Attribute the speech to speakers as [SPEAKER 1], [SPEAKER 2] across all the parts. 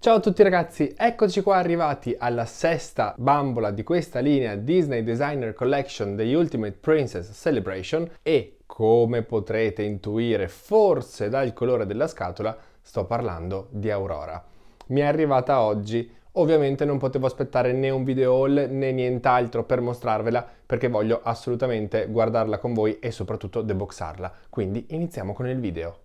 [SPEAKER 1] Ciao a tutti ragazzi, eccoci qua arrivati alla sesta bambola di questa linea Disney Designer Collection The Ultimate Princess Celebration e, come potrete intuire forse dal colore della scatola, sto parlando di Aurora. Mi è arrivata oggi, ovviamente non potevo aspettare né un video haul né nient'altro per mostrarvela perché voglio assolutamente guardarla con voi e soprattutto deboxarla, quindi iniziamo con il video.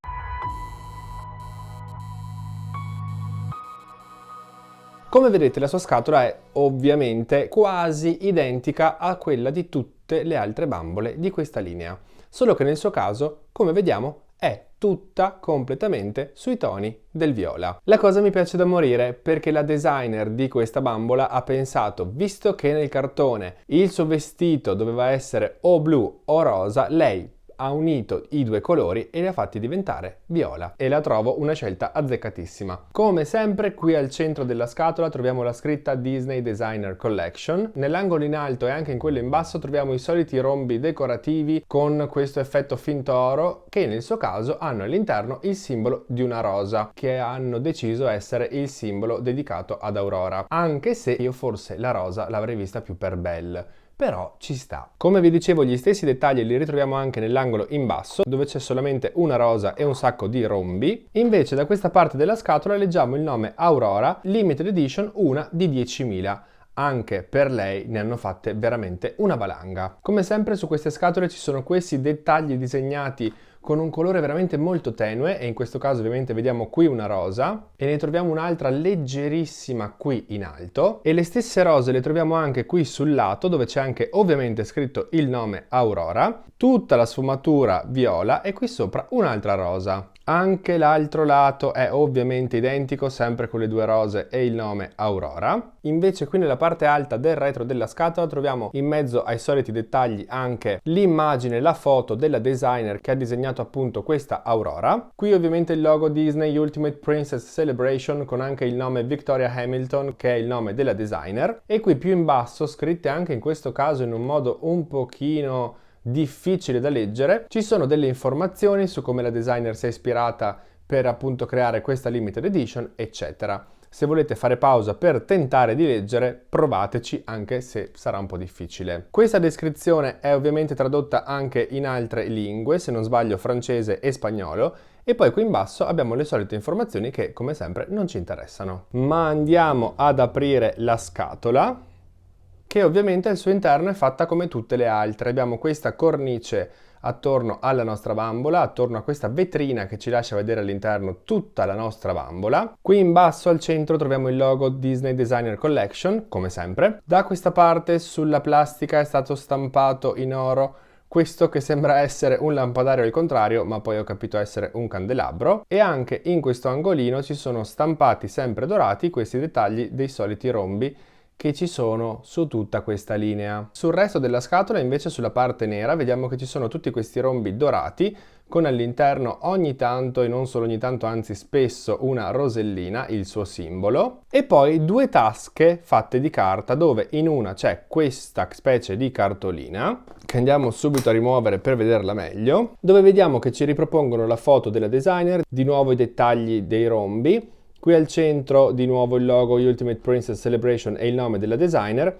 [SPEAKER 1] Come vedete la sua scatola è ovviamente quasi identica a quella di tutte le altre bambole di questa linea, solo che nel suo caso, come vediamo, è tutta completamente sui toni del viola. La cosa mi piace da morire perché la designer di questa bambola ha pensato, visto che nel cartone il suo vestito doveva essere o blu o rosa, lei ha unito i due colori e li ha fatti diventare viola e la trovo una scelta azzeccatissima. Come sempre qui al centro della scatola troviamo la scritta Disney Designer Collection, nell'angolo in alto e anche in quello in basso troviamo i soliti rombi decorativi con questo effetto finto oro che nel suo caso hanno all'interno il simbolo di una rosa che hanno deciso essere il simbolo dedicato ad Aurora, anche se io forse la rosa l'avrei vista più per Belle. Però ci sta. Come vi dicevo, gli stessi dettagli li ritroviamo anche nell'angolo in basso, dove c'è solamente una rosa e un sacco di rombi. Invece da questa parte della scatola leggiamo il nome Aurora, Limited Edition, una di 10.000. Anche per lei ne hanno fatte veramente una valanga. Come sempre su queste scatole ci sono questi dettagli disegnati con un colore veramente molto tenue e in questo caso ovviamente vediamo qui una rosa e ne troviamo un'altra leggerissima qui in alto e le stesse rose le troviamo anche qui sul lato dove c'è anche ovviamente scritto il nome Aurora, tutta la sfumatura viola e qui sopra un'altra rosa. Anche l'altro lato è ovviamente identico, sempre con le due rose e il nome Aurora. Invece qui nella parte alta del retro della scatola troviamo in mezzo ai soliti dettagli anche l'immagine, la foto della designer che ha disegnato appunto questa Aurora. Qui ovviamente il logo Disney Ultimate Princess Celebration con anche il nome Victoria Hamilton che è il nome della designer. E qui più in basso, scritte anche in questo caso in un modo un pochino difficile da leggere, ci sono delle informazioni su come la designer si è ispirata per appunto creare questa limited edition, eccetera. Se volete fare pausa per tentare di leggere, provateci anche se sarà un po' difficile. Questa descrizione è ovviamente tradotta anche in altre lingue, se non sbaglio francese e spagnolo, e poi qui in basso abbiamo le solite informazioni che come sempre non ci interessano. Ma andiamo ad aprire la scatola, che ovviamente al suo interno è fatta come tutte le altre. Abbiamo questa cornice attorno alla nostra bambola, attorno a questa vetrina che ci lascia vedere all'interno tutta la nostra bambola. Qui in basso al centro troviamo il logo Disney Designer Collection, come sempre. Da questa parte sulla plastica è stato stampato in oro questo che sembra essere un lampadario al contrario, ma poi ho capito essere un candelabro. E anche in questo angolino ci sono stampati sempre dorati questi dettagli dei soliti rombi che ci sono su tutta questa linea. Sul resto della scatola invece sulla parte nera vediamo che ci sono tutti questi rombi dorati con all'interno ogni tanto e non solo ogni tanto anzi spesso una rosellina, il suo simbolo, e poi due tasche fatte di carta dove in una c'è questa specie di cartolina che andiamo subito a rimuovere per vederla meglio, dove vediamo che ci ripropongono la foto della designer, di nuovo i dettagli dei rombi. Qui al centro di nuovo il logo Ultimate Princess Celebration e il nome della designer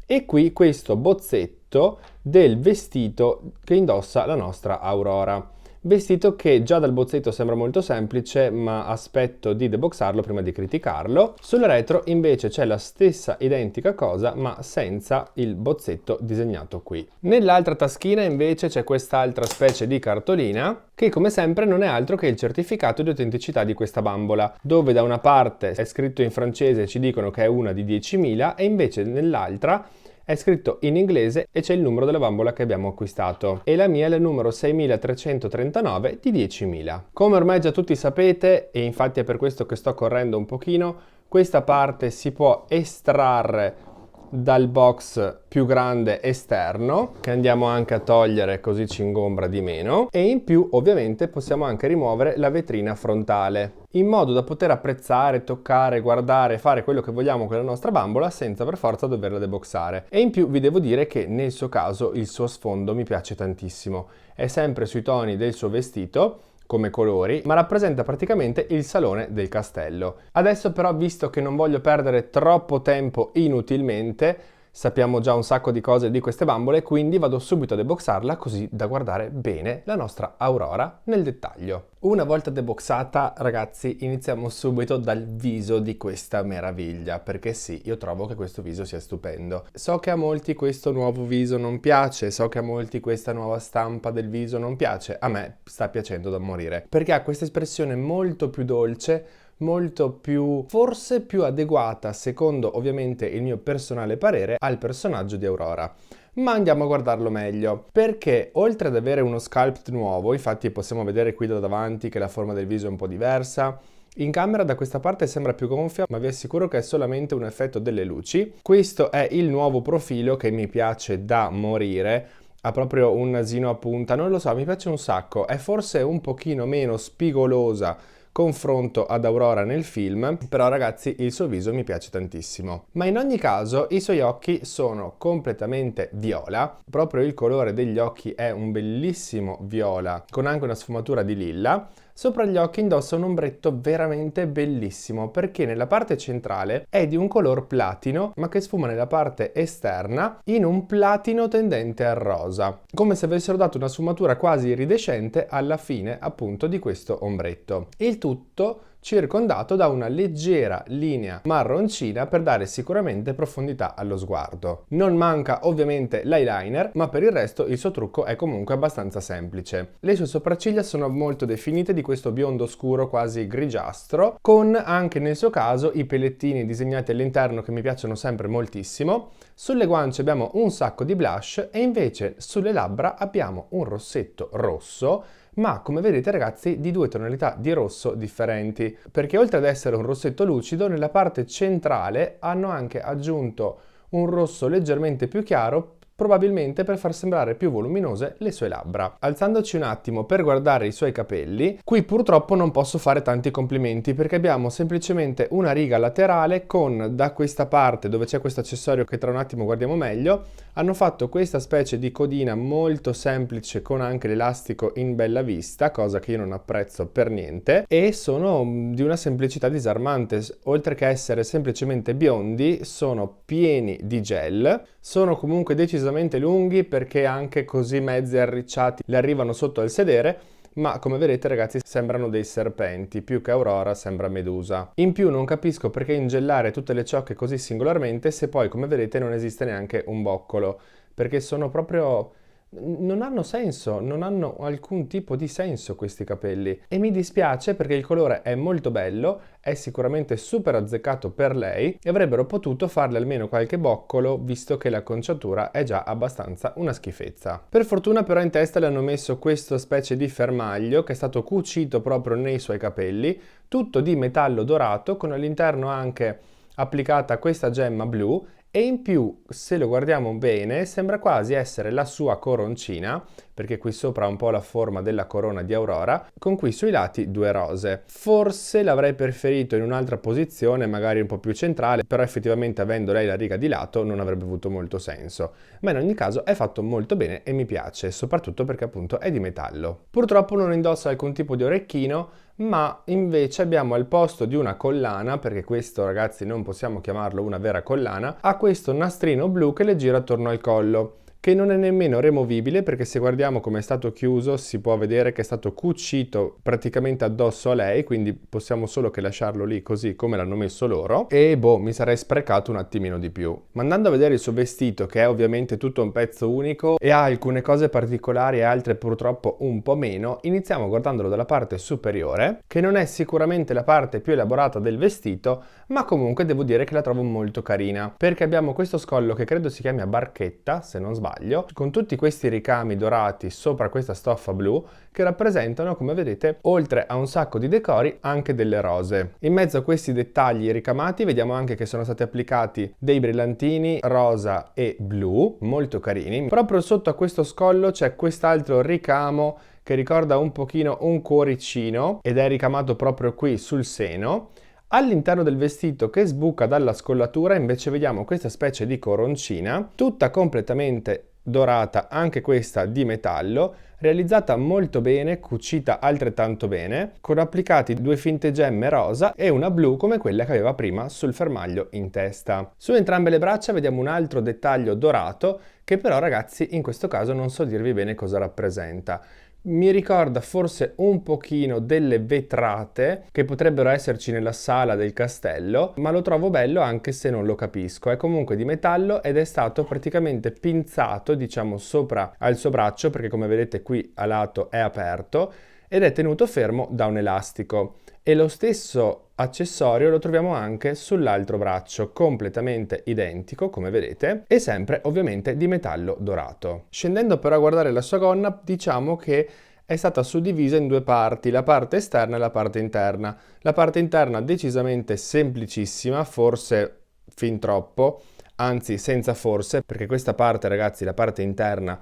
[SPEAKER 1] e qui questo bozzetto del vestito che indossa la nostra Aurora. Vestito che già dal bozzetto sembra molto semplice, ma aspetto di deboxarlo prima di criticarlo. Sul retro invece c'è la stessa identica cosa, ma senza il bozzetto disegnato qui. Nell'altra taschina invece c'è quest'altra specie di cartolina, che come sempre non è altro che il certificato di autenticità di questa bambola, dove da una parte è scritto in francese e ci dicono che è una di 10.000 e invece nell'altra è scritto in inglese e c'è il numero della bambola che abbiamo acquistato e la mia è il numero 6339 di 10.000. Come ormai già tutti sapete, e infatti è per questo che sto correndo un pochino, questa parte si può estrarre dal box più grande esterno che andiamo anche a togliere così ci ingombra di meno e in più ovviamente possiamo anche rimuovere la vetrina frontale in modo da poter apprezzare, toccare, guardare, fare quello che vogliamo con la nostra bambola senza per forza doverla deboxare. E in più vi devo dire che nel suo caso il suo sfondo mi piace tantissimo, è sempre sui toni del suo vestito come colori, ma rappresenta praticamente il salone del castello. Adesso però, visto che non voglio perdere troppo tempo inutilmente, sappiamo già un sacco di cose di queste bambole, quindi vado subito a deboxarla così da guardare bene la nostra Aurora nel dettaglio. Una volta deboxata, ragazzi, iniziamo subito dal viso di questa meraviglia, perché sì, io trovo che questo viso sia stupendo. So che a molti questo nuovo viso non piace, so che a molti questa nuova stampa del viso non piace, a me sta piacendo da morire, perché ha questa espressione molto più dolce, molto più, forse più adeguata, secondo ovviamente il mio personale parere, al personaggio di Aurora. Ma andiamo a guardarlo meglio, perché oltre ad avere uno sculpt nuovo, infatti possiamo vedere qui da davanti che la forma del viso è un po' diversa, in camera da questa parte sembra più gonfia, ma vi assicuro che è solamente un effetto delle luci. Questo è il nuovo profilo che mi piace da morire, ha proprio un nasino a punta, non lo so, mi piace un sacco, è forse un pochino meno spigolosa confronto ad Aurora nel film, però ragazzi il suo viso mi piace tantissimo. Ma in ogni caso i suoi occhi sono completamente viola, proprio il colore degli occhi è un bellissimo viola con anche una sfumatura di lilla. Sopra gli occhi indossa un ombretto veramente bellissimo perché nella parte centrale è di un color platino ma che sfuma nella parte esterna in un platino tendente al rosa, come se avessero dato una sfumatura quasi iridescente alla fine appunto di questo ombretto. Il tutto circondato da una leggera linea marroncina per dare sicuramente profondità allo sguardo. Non manca ovviamente l'eyeliner, ma per il resto il suo trucco è comunque abbastanza semplice. Le sue sopracciglia sono molto definite di questo biondo scuro quasi grigiastro, con anche nel suo caso i pellettini disegnati all'interno che mi piacciono sempre moltissimo. Sulle guance abbiamo un sacco di blush e invece sulle labbra abbiamo un rossetto rosso, ma come vedete ragazzi di due tonalità di rosso differenti, perché oltre ad essere un rossetto lucido nella parte centrale hanno anche aggiunto un rosso leggermente più chiaro, probabilmente per far sembrare più voluminose le sue labbra. Alzandoci un attimo per guardare i suoi capelli, qui purtroppo non posso fare tanti complimenti perché abbiamo semplicemente una riga laterale con da questa parte dove c'è questo accessorio che tra un attimo guardiamo meglio, hanno fatto questa specie di codina molto semplice con anche l'elastico in bella vista, cosa che io non apprezzo per niente, e sono di una semplicità disarmante. Oltre che essere semplicemente biondi, sono pieni di gel, sono comunque decisamente lunghi perché anche così mezzi arricciati le arrivano sotto al sedere, ma come vedete ragazzi sembrano dei serpenti, più che Aurora sembra Medusa. In più non capisco perché ingellare tutte le ciocche così singolarmente se poi come vedete non esiste neanche un boccolo, perché sono proprio... non hanno senso, non hanno alcun tipo di senso questi capelli e mi dispiace perché il colore è molto bello, è sicuramente super azzeccato per lei e avrebbero potuto farle almeno qualche boccolo visto che la conciatura è già abbastanza una schifezza. Per fortuna però in testa le hanno messo questa specie di fermaglio che è stato cucito proprio nei suoi capelli, tutto di metallo dorato con all'interno anche applicata questa gemma blu. E in più, se lo guardiamo bene, sembra quasi essere la sua coroncina, perché qui sopra ha un po' la forma della corona di Aurora, con qui sui lati due rose. Forse l'avrei preferito in un'altra posizione, magari un po' più centrale, però effettivamente avendo lei la riga di lato non avrebbe avuto molto senso. Ma in ogni caso è fatto molto bene e mi piace, soprattutto perché appunto è di metallo. Purtroppo non indossa alcun tipo di orecchino, ma invece abbiamo al posto di una collana, perché questo ragazzi non possiamo chiamarlo una vera collana, ha questo nastrino blu che le gira attorno al collo, che non è nemmeno removibile perché se guardiamo come è stato chiuso si può vedere che è stato cucito praticamente addosso a lei, quindi possiamo solo che lasciarlo lì così come l'hanno messo loro e boh, mi sarei sprecato un attimino di più. Ma andando a vedere il suo vestito, che è ovviamente tutto un pezzo unico e ha alcune cose particolari e altre purtroppo un po' meno, iniziamo guardandolo dalla parte superiore, che non è sicuramente la parte più elaborata del vestito, ma comunque devo dire che la trovo molto carina, perché abbiamo questo scollo che credo si chiami a barchetta, se non sbaglio, con tutti questi ricami dorati sopra questa stoffa blu che rappresentano, come vedete, oltre a un sacco di decori, anche delle rose. In mezzo a questi dettagli ricamati vediamo anche che sono stati applicati dei brillantini rosa e blu, molto carini. Proprio sotto a questo scollo c'è quest'altro ricamo che ricorda un pochino un cuoricino ed è ricamato proprio qui sul seno. All'interno del vestito che sbuca dalla scollatura invece vediamo questa specie di coroncina, tutta completamente dorata, anche questa di metallo, realizzata molto bene, cucita altrettanto bene, con applicati 2 finte gemme rosa e una blu come quella che aveva prima sul fermaglio in testa. Su entrambe le braccia vediamo un altro dettaglio dorato che però, ragazzi, in questo caso non so dirvi bene cosa rappresenta. Mi ricorda forse un pochino delle vetrate che potrebbero esserci nella sala del castello, ma lo trovo bello anche se non lo capisco. È comunque di metallo ed è stato praticamente pinzato, diciamo, sopra al suo braccio, perché come vedete qui a lato è aperto, ed è tenuto fermo da un elastico. E lo stesso accessorio lo troviamo anche sull'altro braccio, completamente identico come vedete, e sempre ovviamente di metallo dorato. Scendendo però a guardare la sua gonna, diciamo che è stata suddivisa in 2 parti, la parte esterna e la parte interna. La parte interna decisamente semplicissima, forse fin troppo, anzi senza forse, perché questa parte, ragazzi, la parte interna,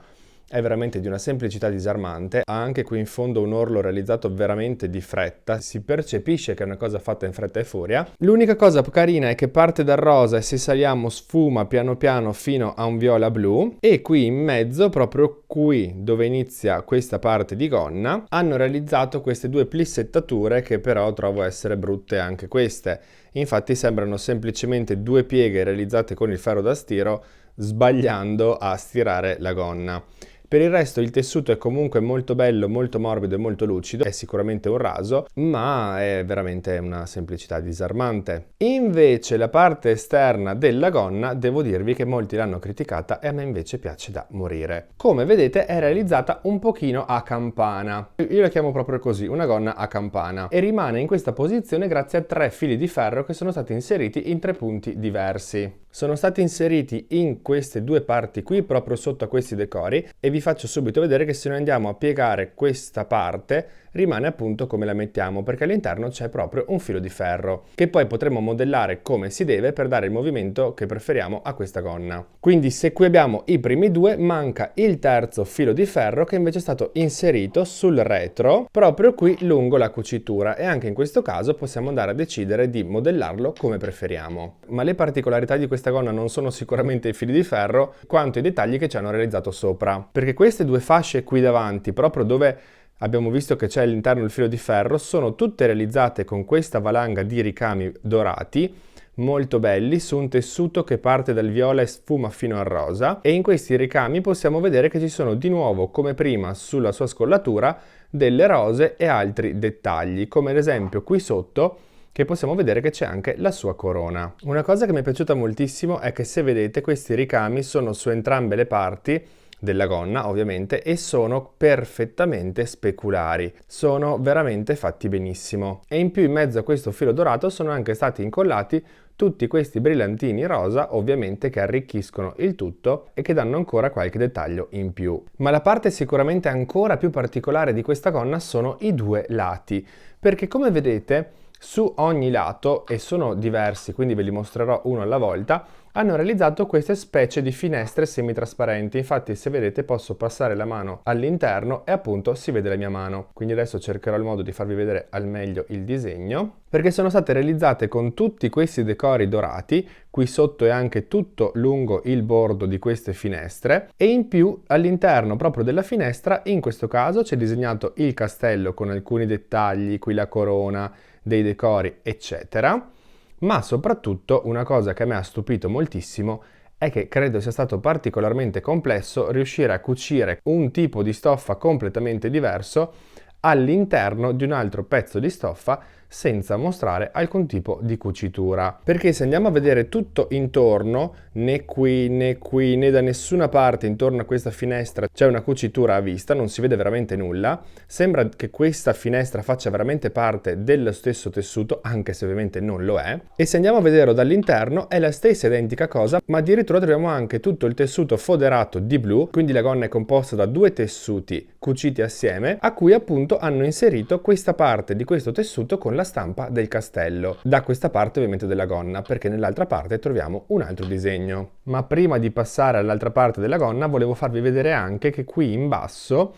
[SPEAKER 1] è veramente di una semplicità disarmante, ha anche qui in fondo un orlo realizzato veramente di fretta, si percepisce che è una cosa fatta in fretta e furia. L'unica cosa carina è che parte dal rosa e se saliamo sfuma piano piano fino a un viola blu, e qui in mezzo, proprio qui dove inizia questa parte di gonna, hanno realizzato queste 2 plissettature che però trovo essere brutte anche queste. Infatti sembrano semplicemente 2 pieghe realizzate con il ferro da stiro, sbagliando a stirare la gonna. Per il resto il tessuto è comunque molto bello, molto morbido e molto lucido, è sicuramente un raso, ma è veramente una semplicità disarmante. Invece la parte esterna della gonna, devo dirvi che molti l'hanno criticata e a me invece piace da morire. Come vedete è realizzata un pochino a campana, io la chiamo proprio così, una gonna a campana, e rimane in questa posizione grazie a 3 fili di ferro che sono stati inseriti in 3 punti diversi. Sono stati inseriti in queste 2 parti qui, proprio sotto a questi decori, e vi faccio subito vedere che se noi andiamo a piegare questa parte rimane appunto come la mettiamo, perché all'interno c'è proprio un filo di ferro che poi potremo modellare come si deve per dare il movimento che preferiamo a questa gonna. Quindi se qui abbiamo i primi 2, manca il terzo filo di ferro che invece è stato inserito sul retro proprio qui lungo la cucitura, e anche in questo caso possiamo andare a decidere di modellarlo come preferiamo. Ma le particolarità di questa gonna non sono sicuramente i fili di ferro quanto i dettagli che ci hanno realizzato sopra, perché queste 2 fasce qui davanti, proprio dove abbiamo visto che c'è all'interno il filo di ferro, sono tutte realizzate con questa valanga di ricami dorati molto belli su un tessuto che parte dal viola e sfuma fino al rosa, e in questi ricami possiamo vedere che ci sono di nuovo, come prima sulla sua scollatura, delle rose e altri dettagli, come ad esempio qui sotto, che possiamo vedere che c'è anche la sua corona. Una cosa che mi è piaciuta moltissimo è che, se vedete, questi ricami sono su entrambe le parti della gonna ovviamente e sono perfettamente speculari, sono veramente fatti benissimo, e in più in mezzo a questo filo dorato sono anche stati incollati tutti questi brillantini rosa, ovviamente, che arricchiscono il tutto e che danno ancora qualche dettaglio in più. Ma la parte sicuramente ancora più particolare di questa gonna sono i 2 lati, perché come vedete su ogni lato, e sono diversi quindi ve li mostrerò uno alla volta, hanno realizzato queste specie di finestre semitrasparenti. Infatti se vedete posso passare la mano all'interno e appunto si vede la mia mano. Quindi adesso cercherò il modo di farvi vedere al meglio il disegno, perché sono state realizzate con tutti questi decori dorati, qui sotto e anche tutto lungo il bordo di queste finestre, e in più all'interno proprio della finestra in questo caso c'è disegnato il castello con alcuni dettagli, qui la corona, dei decori eccetera. Ma soprattutto una cosa che a me ha stupito moltissimo è che credo sia stato particolarmente complesso riuscire a cucire un tipo di stoffa completamente diverso all'interno di un altro pezzo di stoffa senza mostrare alcun tipo di cucitura. Perché se andiamo a vedere tutto intorno, né qui né da nessuna parte intorno a questa finestra c'è una cucitura a vista, non si vede veramente nulla, sembra che questa finestra faccia veramente parte dello stesso tessuto, anche se ovviamente non lo è, e se andiamo a vederlo dall'interno è la stessa identica cosa, ma addirittura troviamo anche tutto il tessuto foderato di blu, quindi la gonna è composta da 2 tessuti cuciti assieme, a cui appunto hanno inserito questa parte di questo tessuto con la stampa del castello, da questa parte ovviamente della gonna, perché nell'altra parte troviamo un altro disegno. Ma prima di passare all'altra parte della gonna volevo farvi vedere anche che qui in basso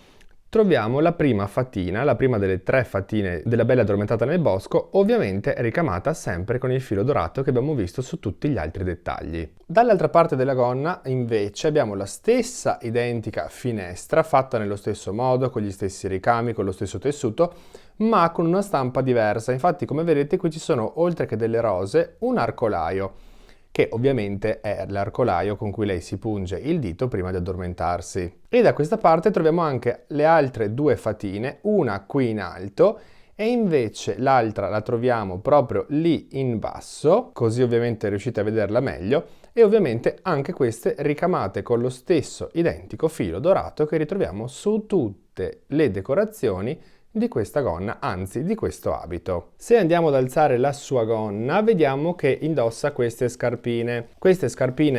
[SPEAKER 1] troviamo la prima fatina, la prima delle 3 fatine della Bella addormentata nel bosco, ovviamente ricamata sempre con il filo dorato che abbiamo visto su tutti gli altri dettagli. Dall'altra parte della gonna invece abbiamo la stessa identica finestra fatta nello stesso modo, con gli stessi ricami, con lo stesso tessuto, ma con una stampa diversa. Infatti, come vedete, qui ci sono, oltre che delle rose, un arcolaio, che ovviamente è l'arcolaio con cui lei si punge il dito prima di addormentarsi. E da questa parte troviamo anche le altre 2 fatine, una qui in alto e invece l'altra la troviamo proprio lì in basso, così ovviamente riuscite a vederla meglio, e ovviamente anche queste ricamate con lo stesso identico filo dorato che ritroviamo su tutte le decorazioni di questa gonna, anzi di questo abito. Se andiamo ad alzare la sua gonna, vediamo che indossa queste scarpine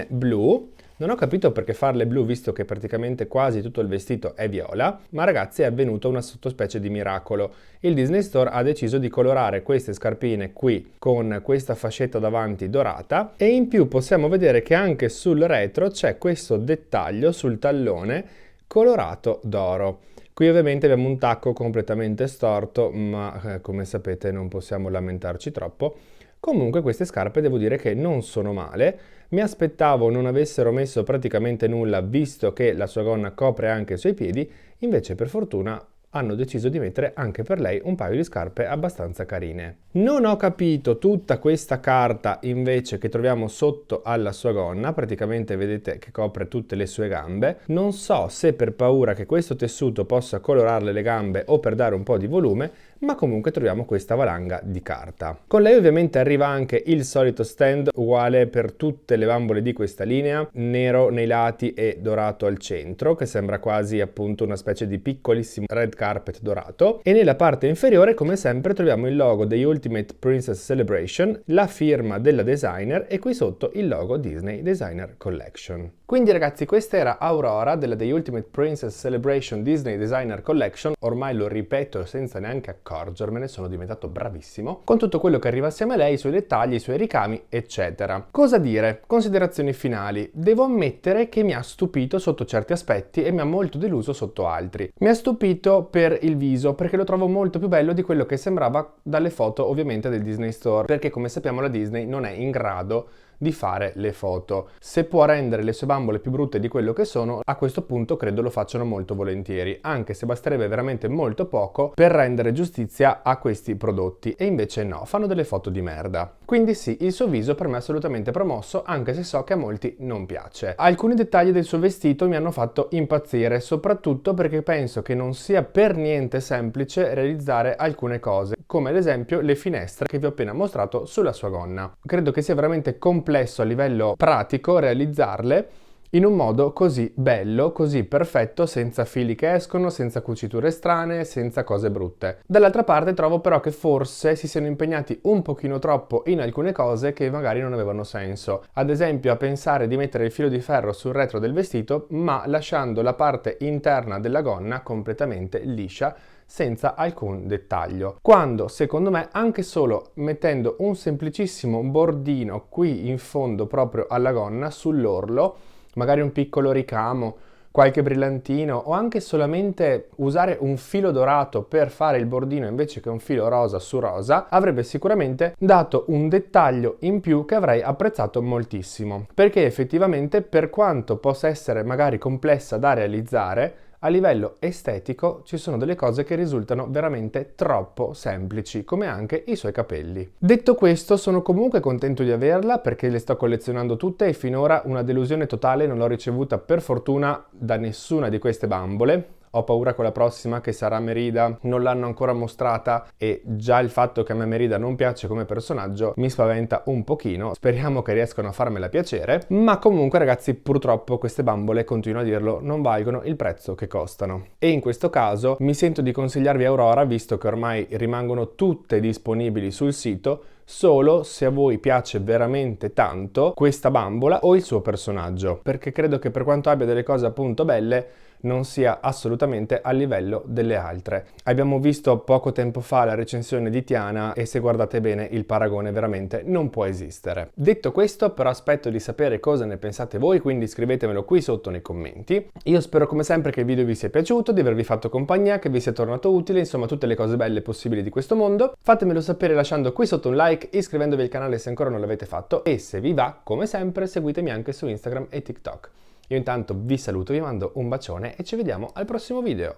[SPEAKER 1] blu. Non ho capito perché farle blu visto che praticamente quasi tutto il vestito è viola, ma ragazzi è avvenuto una sottospecie di miracolo. Il Disney Store ha deciso di colorare queste scarpine qui con questa fascetta davanti dorata e in più possiamo vedere che anche sul retro c'è questo dettaglio sul tallone colorato d'oro. Qui ovviamente abbiamo un tacco completamente storto, ma come sapete non possiamo lamentarci troppo. Comunque queste scarpe devo dire che non sono male, mi aspettavo non avessero messo praticamente nulla visto che la sua gonna copre anche i suoi piedi, invece per fortuna hanno deciso di mettere anche per lei un paio di scarpe abbastanza carine. Non ho capito tutta questa carta invece che troviamo sotto alla sua gonna, praticamente vedete che copre tutte le sue gambe. Non so se per paura che questo tessuto possa colorarle le gambe o per dare un po' di volume, ma comunque troviamo questa valanga di carta. Con lei ovviamente arriva anche il solito stand uguale per tutte le bambole di questa linea, nero nei lati e dorato al centro, che sembra quasi appunto una specie di piccolissimo red carpet dorato, e nella parte inferiore come sempre troviamo il logo degli Ultimate Princess Celebration, la firma della designer e qui sotto il logo Disney Designer Collection. Quindi ragazzi, questa era Aurora della The Ultimate Princess Celebration Disney Designer Collection, ormai lo ripeto senza neanche accorgermene, sono diventato bravissimo, con tutto quello che arriva assieme a lei, i suoi dettagli, i suoi ricami, eccetera. Cosa dire? Considerazioni finali. Devo ammettere che mi ha stupito sotto certi aspetti e mi ha molto deluso sotto altri. Mi ha stupito per il viso, perché lo trovo molto più bello di quello che sembrava dalle foto ovviamente del Disney Store, perché come sappiamo la Disney non è in grado di fare le foto. Se può rendere le sue bambole più brutte di quello che sono, a questo punto credo lo facciano molto volentieri, anche se basterebbe veramente molto poco per rendere giustizia a questi prodotti, e invece no, fanno delle foto di merda. Quindi sì, il suo viso per me è assolutamente promosso, anche se so che a molti non piace. Alcuni dettagli del suo vestito mi hanno fatto impazzire, soprattutto perché penso che non sia per niente semplice realizzare alcune cose, come ad esempio le finestre che vi ho appena mostrato sulla sua gonna. Credo che sia veramente complesso a livello pratico realizzarle in un modo così bello, così perfetto, senza fili che escono, senza cuciture strane, senza cose brutte. Dall'altra parte trovo però che forse si siano impegnati un pochino troppo in alcune cose che magari non avevano senso. Ad esempio a pensare di mettere il filo di ferro sul retro del vestito, ma lasciando la parte interna della gonna completamente liscia, senza alcun dettaglio. Quando, secondo me, anche solo mettendo un semplicissimo bordino qui in fondo proprio alla gonna, sull'orlo, magari un piccolo ricamo, qualche brillantino o anche solamente usare un filo dorato per fare il bordino invece che un filo rosa su rosa, avrebbe sicuramente dato un dettaglio in più che avrei apprezzato moltissimo. Perché effettivamente, per quanto possa essere magari complessa da realizzare, a livello estetico ci sono delle cose che risultano veramente troppo semplici, come anche i suoi capelli. Detto questo, sono comunque contento di averla perché le sto collezionando tutte e finora una delusione totale non l'ho ricevuta per fortuna da nessuna di queste bambole. Ho paura con la prossima che sarà Merida, non l'hanno ancora mostrata e già il fatto che a me Merida non piace come personaggio mi spaventa un pochino. Speriamo che riescano a farmela piacere, ma comunque ragazzi purtroppo queste bambole, continuo a dirlo, non valgono il prezzo che costano. E in questo caso mi sento di consigliarvi Aurora, visto che ormai rimangono tutte disponibili sul sito, solo se a voi piace veramente tanto questa bambola o il suo personaggio, perché credo che per quanto abbia delle cose appunto belle, non sia assolutamente a livello delle altre. Abbiamo visto poco tempo fa la recensione di Tiana e se guardate bene il paragone veramente non può esistere. Detto questo, però aspetto di sapere cosa ne pensate voi, quindi scrivetemelo qui sotto nei commenti. Io spero come sempre che il video vi sia piaciuto, di avervi fatto compagnia, che vi sia tornato utile, insomma tutte le cose belle possibili di questo mondo. Fatemelo sapere lasciando qui sotto un like, iscrivendovi al canale se ancora non l'avete fatto e se vi va, come sempre, seguitemi anche su Instagram e TikTok. Io intanto vi saluto, vi mando un bacione e ci vediamo al prossimo video.